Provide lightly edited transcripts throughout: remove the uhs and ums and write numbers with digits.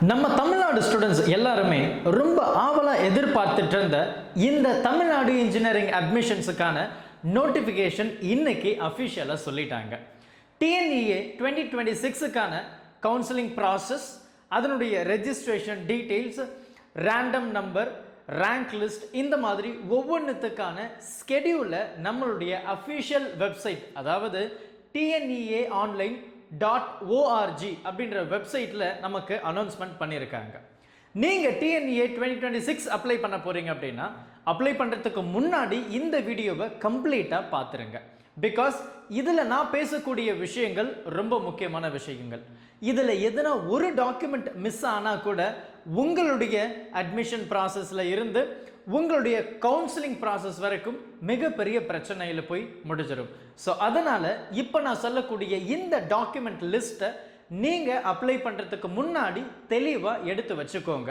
நம்ம தமிழ்நாடு ஸ்டூடெண்ட்ஸ் எல்லாருமே ரொம்ப ஆவலா எதிர்பார்த்துட்டு இருந்த இந்த தமிழ்நாடு இன்ஜினியரிங் அட்மிஷன்ஸுக்கான நோட்டிஃபிகேஷன் இன்னைக்கு அஃபிஷியலாக சொல்லிட்டாங்க. டிஎன்இஏ 2026க்கான கவுன்சிலிங் ப்ராசஸ், அதனுடைய registration details, random number, rank list, இந்த மாதிரி ஒவ்வொன்றுத்துக்கான ஸ்கெடியூலை நம்மளுடைய அஃபிஷியல் வெப்சைட், அதாவது டிஎன்இஏ ஆன்லைன் .org அப்படின்ற வெப்சைட்டில் நமக்கு அனௌன்ஸ்மெண்ட் பண்ணியிருக்காங்க. நீங்கள் டிஎன்இஏ 2026 அப்ளை பண்ண போகிறீங்க அப்படின்னா அப்ளை பண்ணுறதுக்கு முன்னாடி இந்த வீடியோவை கம்ப்ளீட்டாக பார்த்துருங்க. பிகாஸ் இதில் நான் பேசக்கூடிய விஷயங்கள் ரொம்ப முக்கியமான விஷயங்கள். இதில் எதனா ஒரு டாக்குமெண்ட் மிஸ் ஆனால் கூட உங்களுடைய அட்மிஷன் ப்ராசஸில் இருந்து உங்களுடைய கவுன்சிலிங் ப்ராசஸ் வரைக்கும் மிகப்பெரிய பிரச்சனையில் போய் முடிஞ்சிடும். ஸோ அதனால் இப்போ நான் சொல்லக்கூடிய இந்த டாக்குமெண்ட் லிஸ்ட்டை நீங்கள் அப்ளை பண்ணுறதுக்கு முன்னாடி தெளிவாக எடுத்து வச்சுக்கோங்க.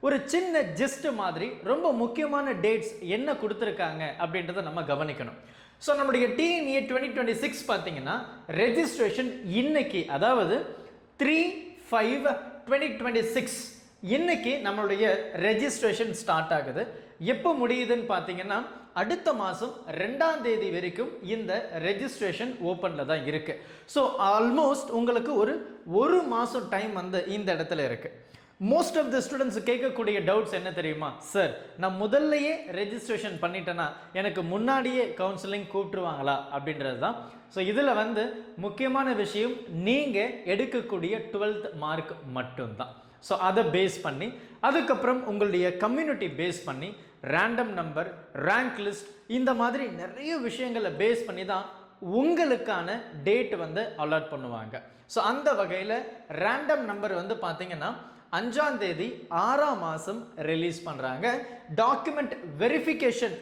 ஒரு சின்ன ஜிஸ்ட் மாதிரி ரொம்ப முக்கியமான டேட்ஸ் என்ன கொடுத்துருக்காங்க அப்படின்றத நம்ம கவனிக்கணும். ஸோ நம்முடைய டிஎன்இஏ 2026 பார்த்தீங்கன்னா ரெஜிஸ்ட்ரேஷன் இன்னைக்கு, அதாவது 3/5/2026 இன்னைக்கு நம்மளுடைய ரெஜிஸ்ட்ரேஷன் ஸ்டார்ட் ஆகுது. எப்போ முடியுதுன்னு பார்த்தீங்கன்னா அடுத்த மாதம் 2ஆம் தேதி வரைக்கும் இந்த ரெஜிஸ்ட்ரேஷன் ஓப்பனில் தான் இருக்கு. ஸோ ஆல்மோஸ்ட் உங்களுக்கு ஒரு மாதம் டைம் வந்து இந்த இடத்துல இருக்கு. மோஸ்ட் ஆஃப் த ஸ்டூடெண்ட்ஸ் கேட்கக்கூடிய டவுட்ஸ் என்ன தெரியுமா? சார், நான் முதல்லையே ரெஜிஸ்ட்ரேஷன் பண்ணிட்டேன்னா எனக்கு முன்னாடியே கவுன்சிலிங் கூப்பிட்டுருவாங்களா அப்படின்றது தான். ஸோ இதில் வந்து முக்கியமான விஷயம், நீங்கள் எடுக்கக்கூடிய 12th மார்க் மட்டும்தான். ஸோ அதை பேஸ் பண்ணி அதுக்கப்புறம் உங்களுடைய கம்யூனிட்டி பேஸ் பண்ணி ரேண்டம் நம்பர், ரேங்க் லிஸ்ட், இந்த மாதிரி நிறைய விஷயங்களை பேஸ் பண்ணி தான் உங்களுக்கான டேட் வந்து அலாட் பண்ணுவாங்க. ஸோ அந்த வகையில் ரேண்டம் நம்பர் வந்து பார்த்தீங்கன்னா 5ஆம் தேதி 6ஆம் மாதம் ரிலீஸ் பண்ணுறாங்க. Document verification,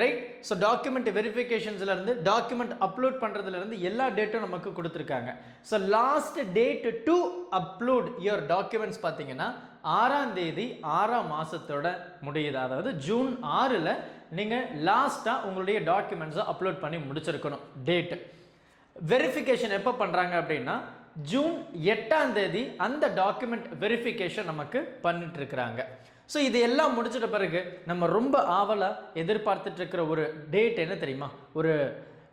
right? So document வெரிஃபிகேஷன்ஸ்லேருந்து டாக்குமெண்ட் அப்லோட் பண்ணுறதுலேருந்து எல்லா டேட்டும் நமக்கு கொடுத்துருக்காங்க. So last date to upload your documents பார்த்தீங்கன்னா 6ஆம் தேதி 6ஆம் மாதத்தோட முடியுது. அதாவது ஜூன் 6ல் நீங்கள் லாஸ்ட்டாக உங்களுடைய டாக்குமெண்ட்ஸை அப்லோட் பண்ணி முடிச்சிருக்கணும். டேட் வெரிஃபிகேஷன் எப்போ பண்ணுறாங்க அப்படின்னா ஜூன் 8ஆம் தேதி அந்த டாக்குமெண்ட் வெரிஃபிகேஷன் நமக்கு பண்ணிட்டு இருக்கிறாங்க. ஸோ இது எல்லாம் முடிச்சிட்ட பிறகு நம்ம ரொம்ப ஆவலாக எதிர்பார்த்துட்டு இருக்கிற ஒரு டேட் என்ன தெரியுமா? ஒரு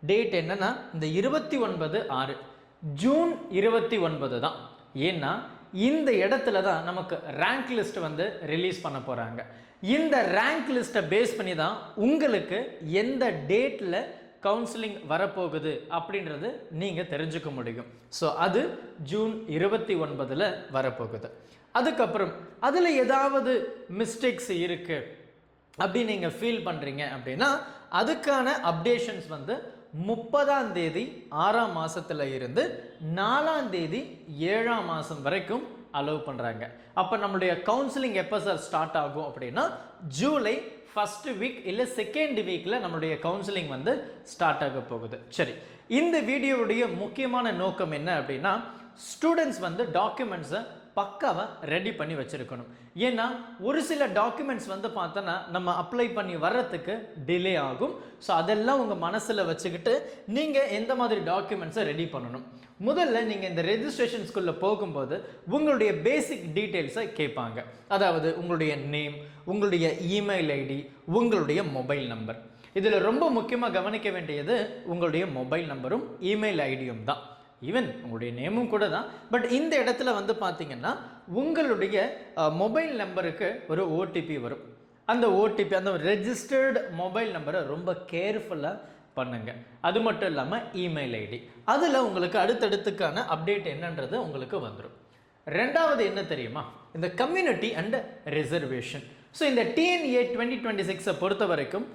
டேட் என்னன்னா இந்த 29/6 ஜூன் 29 தான். ஏன்னா இந்த இடத்துல தான் நமக்கு ரேங்க் லிஸ்ட் வந்து ரிலீஸ் பண்ண போகிறாங்க. இந்த ரேங்க் லிஸ்ட்டை பேஸ் பண்ணி தான் உங்களுக்கு எந்த டேட்டில் கவுன்சிலிங் வரப்போகுது அப்படின்றது நீங்கள் தெரிஞ்சுக்க முடியும். ஸோ அது ஜூன் 29 வரப்போகுது. அதுக்கப்புறம் அதில் ஏதாவது மிஸ்டேக்ஸ் இருக்குது அப்படின்னு நீங்கள் ஃபீல் பண்ணுறீங்க அப்படின்னா அதுக்கான அப்டேஷன்ஸ் வந்து 30ஆம் தேதி 6ஆம் மாதத்தில் இருந்து 4ஆம் தேதி 7ஆம் மாதம் வரைக்கும் அலோவ் பண்ணுறாங்க. அப்போ நம்மளுடைய கவுன்சிலிங் எப்போ சார் ஸ்டார்ட் ஆகும் அப்படின்னா ஜூலை ஃபர்ஸ்ட் வீக் இல்லை செகண்ட் வீக்கில் நம்மளுடைய கவுன்சிலிங் வந்து ஸ்டார்ட் ஆக போகுது. சரி, இந்த வீடியோவுடைய முக்கியமான நோக்கம் என்ன அப்படின்னா ஸ்டூடெண்ட்ஸ் வந்து டாக்குமெண்ட்ஸை பக்காவாக ரெடி பண்ணி வச்சுருக்கணும். ஏன்னா ஒரு சில டாக்குமெண்ட்ஸ் வந்து பார்த்தோன்னா நம்ம அப்ளை பண்ணி வர்றதுக்கு டிலே ஆகும். ஸோ அதெல்லாம் உங்கள் மனசில் வச்சுக்கிட்டு நீங்கள் எந்த மாதிரி டாக்குமெண்ட்ஸை ரெடி பண்ணணும். முதல்ல நீங்கள் இந்த ரெஜிஸ்ட்ரேஷன்ஸ்குள்ளே போகும்போது உங்களுடைய பேசிக் டீட்டெயில்ஸை கேட்பாங்க. அதாவது உங்களுடைய நேம், உங்களுடைய இமெயில் ஐடி, உங்களுடைய மொபைல் நம்பர். இதில் ரொம்ப முக்கியமாக கவனிக்க வேண்டியது உங்களுடைய மொபைல் நம்பரும் இமெயில் ஐடியும் தான். ஈவன் உங்களுடைய நேமும் கூட தான். பட் இந்த இடத்துல வந்து பார்த்தீங்கன்னா உங்களுடைய மொபைல் நம்பருக்கு ஒரு ஓடிபி வரும். அந்த ஓடிபி, அந்த ரெஜிஸ்டர்டு மொபைல் நம்பரை ரொம்ப கேர்ஃபுல்லாக பண்ணுங்க. அது மட்டும் இல்லாமல் இமெயில் ஐடி, அதில் உங்களுக்கு அடுத்தடுத்துக்கான அப்டேட் என்னன்றது உங்களுக்கு வந்துடும். ரெண்டாவது என்ன தெரியுமா? இந்த கம்யூனிட்டி அண்ட் ரிசர்வேஷன். ஸோ இந்த டிஎன்இஏ 2026 பொறுத்த வரைக்கும்,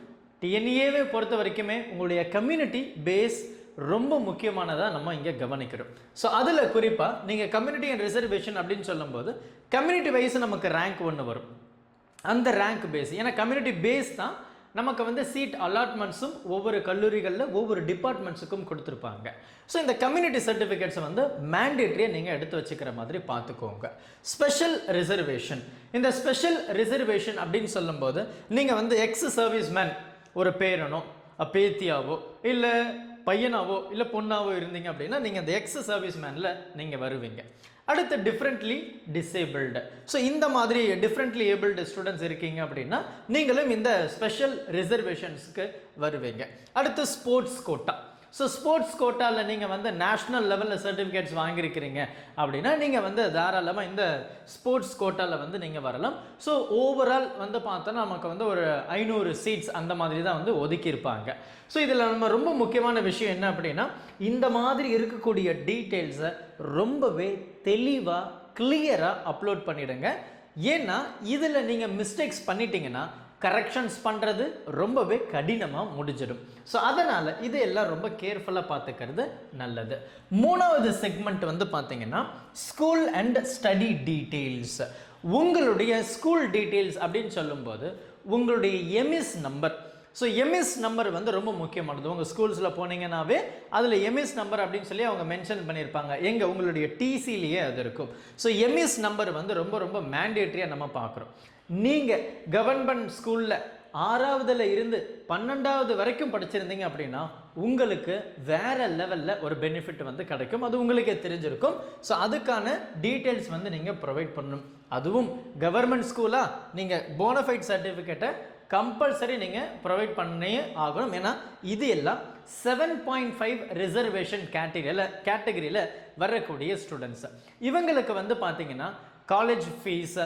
டிஎன்இஏவை பொறுத்த வரைக்குமே உங்களுடைய கம்யூனிட்டி பேஸ் ரொம்ப முக்கியமானதாக நம்ம இங்கே கவனிக்கிறோம். ஸோ அதில் குறிப்பாக நீங்கள் கம்யூனிட்டி அண்ட் ரிசர்வேஷன் அப்படின்னு சொல்லும்போது கம்யூனிட்டி வைஸ் நமக்கு ரேங்க் ஒன்று வரும். அந்த ரேங்க் பேஸ், ஏன்னா கம்யூனிட்டி பேஸ் தான் நமக்கு வந்து சீட் அலாட்மெண்ட்ஸும் ஒவ்வொரு கல்லூரிகளில் ஒவ்வொரு டிபார்ட்மெண்ட்ஸுக்கும் கொடுத்துருப்பாங்க. ஸோ இந்த கம்யூனிட்டி சர்டிஃபிகேட்ஸை வந்து மேண்டேட்ரியாக நீங்கள் எடுத்து வச்சுக்கிற மாதிரி பார்த்துக்கோங்க. ஸ்பெஷல் ரிசர்வேஷன், இந்த ஸ்பெஷல் ரிசர்வேஷன் அப்படின்னு சொல்லும்போது நீங்கள் வந்து எக்ஸ் சர்வீஸ் மேன் ஒரு பேரனோ பேத்தியாவோ இல்லை பையனாவோ இல்லை பொண்ணாவோ இருந்தீங்க அப்படின்னா நீங்கள் அந்த எக்ஸ் சர்வீஸ் மேனில் நீங்கள் வருவீங்க. அடுத்து டிஃப்ரெண்ட்லி டிசேபிள்டு. ஸோ இந்த மாதிரி டிஃப்ரெண்ட்லி ஏபிள்டு ஸ்டூடெண்ட்ஸ் இருக்கீங்க அப்படின்னா நீங்களும் இந்த ஸ்பெஷல் ரிசர்வேஷன்ஸ்க்கு வருவீங்க. அடுத்து ஸ்போர்ட்ஸ் கோட்டா. ஸோ ஸ்போர்ட்ஸ் கோட்டாவில் நீங்கள் வந்து நேஷ்னல் லெவலில் சர்டிஃபிகேட்ஸ் வாங்கியிருக்கிறீங்க அப்படின்னா நீங்கள் வந்து தாராளமாக இந்த ஸ்போர்ட்ஸ் கோட்டாவில் வந்து நீங்கள் வரலாம். ஸோ ஓவரால் வந்து பார்த்தோன்னா நமக்கு வந்து ஒரு 500 சீட்ஸ் அந்த மாதிரி தான் வந்து ஒதுக்கியிருப்பாங்க. ஸோ இதில் நம்ம ரொம்ப முக்கியமான விஷயம் என்ன அப்படின்னா இந்த மாதிரி இருக்கக்கூடிய டீட்டெயில்ஸை ரொம்பவே தெளிவாக கிளியராக அப்லோட் பண்ணிவிடுங்க. ஏன்னா இதில் நீங்கள் மிஸ்டேக்ஸ் பண்ணிட்டீங்கன்னா கரெக்ஷன்ஸ் பண்ணுறது ரொம்பவே கடினமாக முடிஞ்சிடும். ஸோ அதனால் இதையெல்லாம் ரொம்ப கேர்ஃபுல்லாக பார்த்துக்கிறது நல்லது. மூணாவது செக்மெண்ட் வந்து பார்த்தீங்கன்னா ஸ்கூல் அண்ட் ஸ்டடி டீட்டெயில்ஸ். உங்களுடைய ஸ்கூல் டீட்டெயில்ஸ் அப்படின்னு சொல்லும்போது உங்களுடைய EMIS number. So EMIS number வந்து ரொம்ப முக்கியமானது. உங்கள் ஸ்கூல்ஸில் போனீங்கன்னாவே அதில் எம்இஸ் நம்பர் அப்படின்னு சொல்லி அவங்க மென்ஷன் பண்ணியிருப்பாங்க. எங்கே உங்களுடைய டிசிலேயே அது இருக்கும். ஸோ எம்இஸ் நம்பர் வந்து ரொம்ப ரொம்ப மேண்டேட்ரியாக நம்ம பார்க்குறோம். நீங்கள் கவர்மெண்ட் ஸ்கூலில் 6வதுல இருந்து 12வது வரைக்கும் படிச்சிருந்தீங்க அப்படின்னா உங்களுக்கு வேற லெவலில் ஒரு பெனிஃபிட் வந்து கிடைக்கும். அது உங்களுக்கே தெரிஞ்சிருக்கும். ஸோ அதுக்கான டீட்டெயில்ஸ் வந்து நீங்கள் ப்ரொவைட் பண்ணணும். அதுவும் கவர்மெண்ட் ஸ்கூலாக நீங்கள் போனஃபைட் சர்டிஃபிகேட்டை கம்பல்சரி நீங்கள் ப்ரொவைட் பண்ணே ஆகணும். ஏன்னா இது எல்லாம் 7.5 ரிசர்வேஷன் கேட்டகரியில் வரக்கூடிய ஸ்டூடெண்ட்ஸ். இவங்களுக்கு வந்து பார்த்தீங்கன்னா காலேஜ் ஃபீஸ்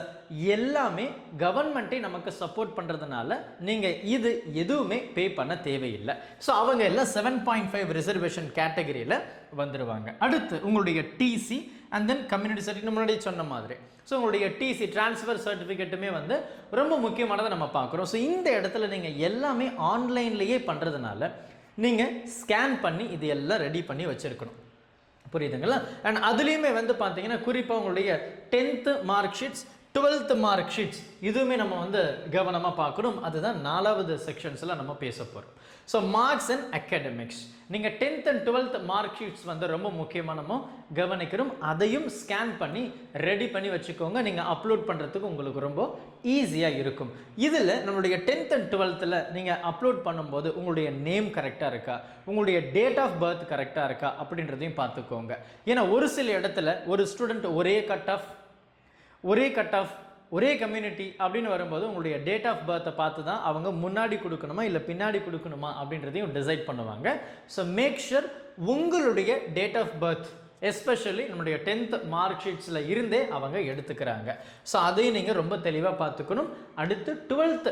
எல்லாமே கவர்மெண்ட்டே நமக்கு சப்போர்ட் பண்ணுறதுனால நீங்கள் இது எதுவுமே பே பண்ண தேவையில்லை. ஸோ அவங்க எல்லாம் 7.5 ரிசர்வேஷன் கேட்டகரியில் வந்துடுவாங்க. அடுத்து உங்களுடைய TC and then community certificate முன்னாடி சொன்ன மாதிரி. ஸோ உங்களுடைய டிசி ட்ரான்ஸ்ஃபர் சர்டிஃபிகேட்டுமே வந்து ரொம்ப முக்கியமானதை நம்ம பார்க்குறோம். ஸோ இந்த இடத்துல நீங்கள் எல்லாமே ஆன்லைன்லேயே பண்ணுறதுனால நீங்கள் ஸ்கேன் பண்ணி இது எல்லாம் ரெடி பண்ணி வச்சுருக்கணும். புரியுதுங்களா? அண்ட் அதுலேயுமே வந்து பார்த்தீங்கன்னா குறிப்பாக உங்களுடைய 10th mark sheets 12th mark sheets இதுவுமே நம்ம வந்து கவனமாக பார்க்கணும். அதுதான் 4வது செக்ஷன்ஸில் நம்ம பேச போகிறோம். ஸோ மார்க்ஸ் அண்ட் அகாடமிக்ஸ் நீங்கள் 10th and 12th mark sheets வந்து ரொம்ப முக்கியமாக நம்ம கவனிக்கிறோம். அதையும் ஸ்கேன் பண்ணி ரெடி பண்ணி வச்சுக்கோங்க. நீங்கள் அப்லோட் பண்ணுறதுக்கு உங்களுக்கு ரொம்ப ஈஸியாக இருக்கும். இதில் நம்மளுடைய 10th and 12th நீங்கள் அப்லோட் பண்ணும்போது உங்களுடைய நேம் கரெக்டாக இருக்கா, உங்களுடைய டேட் ஆஃப் பர்த் கரெக்டாக இருக்கா அப்படின்றதையும் பார்த்துக்கோங்க. ஏன்னா ஒரு சில இடத்துல ஒரு ஸ்டூடெண்ட் ஒரே கட் ஆஃப் ஒரே கம்யூனிட்டி அப்படின்னு வரும்போது உங்களுடைய டேட் ஆஃப் பர்த்தை பார்த்து தான் அவங்க முன்னாடி கொடுக்கணுமா இல்லை பின்னாடி கொடுக்கணுமா அப்படின்றதையும் டிசைட் பண்ணுவாங்க. ஸோ மேக் ஷூர் உங்களுடைய டேட் ஆஃப் பர்த் எஸ்பெஷலி நம்முடைய 10th மார்க் ஷீட்ஸில் இருந்தே அவங்க எடுத்துக்கிறாங்க. ஸோ அதையும் நீங்கள் ரொம்ப தெளிவாக பார்த்துக்கணும். அடுத்து 12th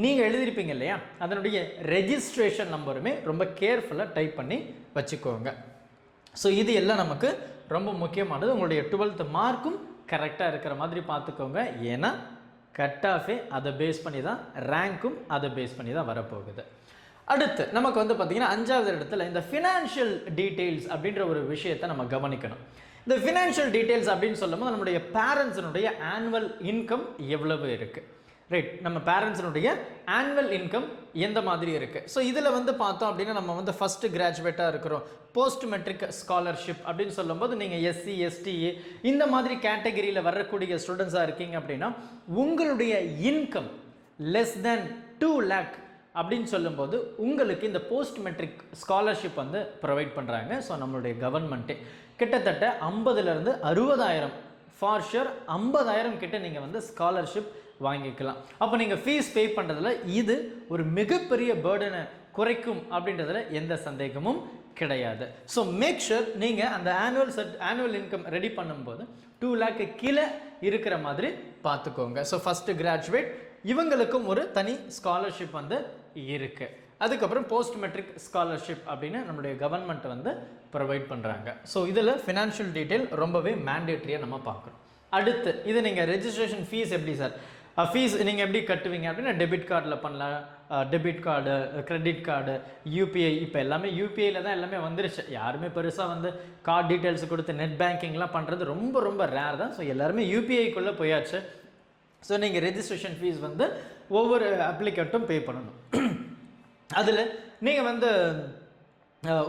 நீங்கள் எழுதியிருப்பீங்க இல்லையா, அதனுடைய ரெஜிஸ்ட்ரேஷன் நம்பருமே ரொம்ப கேர்ஃபுல்லாக டைப் பண்ணி வச்சுக்கோங்க. ஸோ இது எல்லாம் நமக்கு ரொம்ப முக்கியமானது. உங்களுடைய 12th மார்க்கும் கரெக்டாக இருக்கிற மாதிரி பார்த்துக்கோங்க. ஏன்னா கட் ஆஃபே அதை பேஸ் பண்ணி தான், ரேங்க்கும் அதை பேஸ் பண்ணி தான் வரப்போகுது. அடுத்து நமக்கு வந்து பார்த்தீங்கன்னா 5வது இடத்துல இந்த ஃபினான்ஷியல் டீட்டெயில்ஸ் அப்படின்ற ஒரு விஷயத்தை நம்ம கவனிக்கணும். இந்த ஃபினான்ஷியல் டீட்டெயில்ஸ் அப்படின்னு சொல்லும்போது நம்மளுடைய பேரண்ட்ஸினுடைய ஆனுவல் இன்கம் எவ்வளவு இருக்குது, ரைட்? நம்ம பேரண்ட்ஸினுடைய ஆனுவல் இன்கம் எந்த மாதிரி இருக்குது. ஸோ இதில் வந்து பார்த்தோம் அப்படின்னா நம்ம வந்து ஃபஸ்ட்டு கிராஜுவேட்டாக இருக்கிறோம், போஸ்ட் மெட்ரிக் ஸ்காலர்ஷிப் அப்படின்னு சொல்லும்போது நீங்கள் எஸ்சி எஸ்டிஏ இந்த மாதிரி கேட்டகரியில் வரக்கூடிய ஸ்டூடெண்ட்ஸாக இருக்கீங்க அப்படின்னா உங்களுடைய இன்கம் லெஸ் தென் 2 lakh அப்படின்னு சொல்லும்போது உங்களுக்கு இந்த போஸ்ட் மெட்ரிக் ஸ்காலர்ஷிப் வந்து ப்ரொவைட் பண்ணுறாங்க. ஸோ நம்மளுடைய கவர்மெண்ட்டே கிட்டத்தட்ட 50,000 60,000 ஃபார் ஷுர் 50,000 கிட்ட நீங்கள் வந்து ஸ்காலர்ஷிப் வாங்கிக்கலாம். அப்போ நீங்கள் ஃபீஸ் பே பண்ணுறதுல இது ஒரு மிகப்பெரிய பேர்டனை குறைக்கும் அப்படின்றதுல எந்த சந்தேகமும் கிடையாது. ஸோ மேக் ஷுர் நீங்கள் அந்த ஆனுவல் இன்கம் ரெடி பண்ணும்போது 2 lakh கீழே இருக்கிற மாதிரி பார்த்துக்கோங்க. ஸோ ஃபஸ்ட்டு கிராஜுவேட் இவங்களுக்கும் ஒரு தனி ஸ்காலர்ஷிப் வந்து இருக்குது. அதுக்கப்புறம் போஸ்ட் மெட்ரிக் ஸ்காலர்ஷிப் அப்படின்னு நம்மளுடைய கவர்மெண்ட் வந்து ப்ரொவைட் பண்ணுறாங்க. ஸோ இதில் ஃபினான்ஷியல் டீட்டெயில் ரொம்பவே மேண்டேட்ரியாக நம்ம பார்க்குறோம். அடுத்து இது நீங்கள் ரெஜிஸ்ட்ரேஷன் ஃபீஸ் எப்படி சார், ஃபீஸ் நீங்கள் எப்படி கட்டுவீங்க அப்படின்னா டெபிட் கார்டில் பண்ணலாம். Debit card, credit card, UPI. இப்போ எல்லாமே யூபிஐயில் தான் எல்லாமே வந்துருச்சு. யாருமே பெருசாக வந்து கார்டு டீட்டெயில்ஸ் கொடுத்து நெட் பேங்கிங்லாம் பண்ணுறது ரொம்ப ரொம்ப ரேர் தான். ஸோ எல்லாருமே யூபிஐக்குள்ளே போயாச்சு. ஸோ நீங்கள் ரெஜிஸ்ட்ரேஷன் ஃபீஸ் வந்து ஒவ்வொரு அப்ளிகேட்டும் பே பண்ணணும். அதில் நீங்கள் வந்து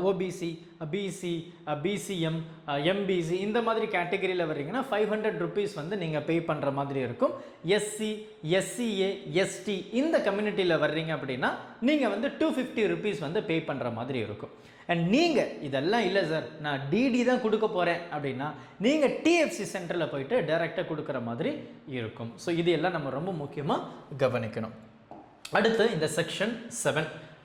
ஓபிசி பிசி, பிசிஎம், எம்பிசி இந்த மாதிரி கேட்டகரியில் வர்றீங்கன்னா 500 rupees வந்து நீங்கள் பே பண்ணுற மாதிரி இருக்கும். எஸ்சி, எஸ்சிஏ, எஸ்டி இந்த கம்யூனிட்டியில் வர்றீங்க அப்படின்னா நீங்கள் வந்து 250 rupees வந்து பே பண்ணுற மாதிரி இருக்கும். அண்ட் நீங்கள் இதெல்லாம் இல்லை சார் நான் டிடி தான் கொடுக்க போகிறேன் அப்படின்னா நீங்கள் டிஎஃப்சி சென்டரில் போயிட்டு டைரெக்டாக கொடுக்குற மாதிரி இருக்கும். ஸோ இது எல்லாம் நம்ம ரொம்ப முக்கியமாக கவனிக்கணும். அடுத்து இந்த செக்ஷன் 7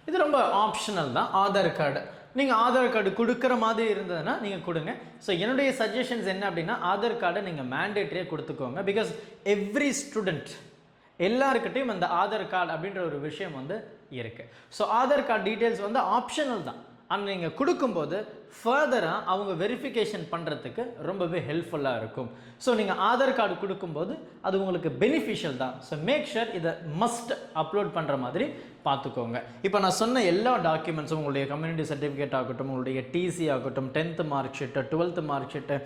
இது ரொம்ப ஆப்ஷனல் தான். ஆதார் கார்டு நீங்கள் ஆதார் கார்டு கொடுக்குற மாதிரி இருந்ததுன்னா நீங்கள் கொடுங்க. ஸோ என்னுடைய சஜஷன்ஸ் என்ன அப்படின்னா ஆதார் கார்டை நீங்கள் மேண்டேட்டரியாக கொடுத்துக்கோங்க. பிகாஸ் எவ்ரி ஸ்டூடெண்ட் எல்லாருக்கிட்டையும் அந்த ஆதார் கார்டு அப்படின்ற ஒரு விஷயம் வந்து இருக்குது. ஸோ ஆதார் கார்டு டீட்டெயில்ஸ் வந்து ஆப்ஷனல் தான். ஆனால் நீங்கள் கொடுக்கும்போது ஃபர்தராக அவங்க வெரிஃபிகேஷன் பண்ணுறதுக்கு ரொம்பவே ஹெல்ப்ஃபுல்லாக இருக்கும். ஸோ நீங்கள் ஆதார் கார்டு கொடுக்கும்போது அது உங்களுக்கு பெனிஃபிஷியல் தான். ஸோ மேக் ஷுர் இதை மஸ்ட் அப்லோட் பண்ணுற மாதிரி பார்த்துக்கோங்க. இப்போ நான் சொன்ன எல்லா டாக்குமெண்ட்ஸும் உங்களுடைய கம்யூனிட்டி சர்டிஃபிகேட் ஆகட்டும், உங்களுடைய டிசி ஆகட்டும், 10th mark sheet, 12th mark sheet,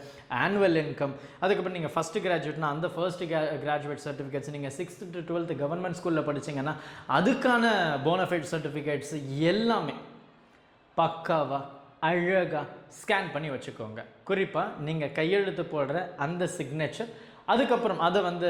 annual income, அதுக்கப்புறம் நீங்கள் ஃபஸ்ட்டு கிராஜுவேட்னா அந்த ஃபர்ஸ்ட் கிராஜுவேட் சர்டிஃபிகேட்ஸ், நீங்கள் 6th to 12th கவர்மெண்ட் ஸ்கூலில் படிச்சிங்கன்னா அதுக்கான போனஃபைட் சர்டிஃபிகேட்ஸ் எல்லாமே பக்காவாக அழகாக ஸ்கேன் பண்ணி வச்சுக்கோங்க. குறிப்பாக நீங்கள் கையெழுத்து போடுற அந்த சிக்னேச்சர், அதுக்கப்புறம் அதை வந்து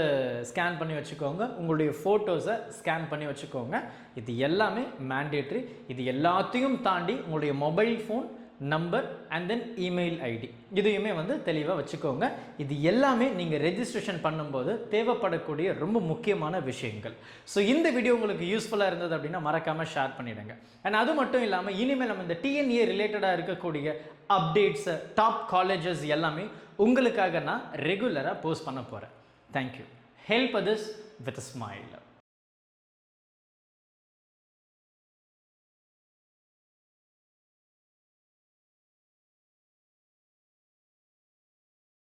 ஸ்கேன் பண்ணி வச்சுக்கோங்க. உங்களுடைய ஃபோட்டோஸை ஸ்கேன் பண்ணி வச்சுக்கோங்க. இது எல்லாமே மேண்டேட்ரி. இது எல்லாத்தையும் தாண்டி உங்களுடைய mobile phone number and then email ID இதையுமே வந்து தெளிவாக வச்சுக்கோங்க. இது எல்லாமே நீங்கள் ரெஜிஸ்ட்ரேஷன் பண்ணும்போது தேவைப்படக்கூடிய ரொம்ப முக்கியமான விஷயங்கள். ஸோ இந்த வீடியோ உங்களுக்கு யூஸ்ஃபுல்லாக இருந்தது அப்படின்னா மறக்காமல் ஷேர் பண்ணிவிடுங்க. அண்ட் அது மட்டும் இல்லாமல் இனிமேல் நம்ம இந்த டிஎன்ஏ ரிலேட்டடாக இருக்கக்கூடிய அப்டேட்ஸு, டாப் காலேஜஸ் எல்லாமே உங்களுக்காக நான் ரெகுலராக போஸ்ட் பண்ண போகிறேன். Thank you. Help others with a smile.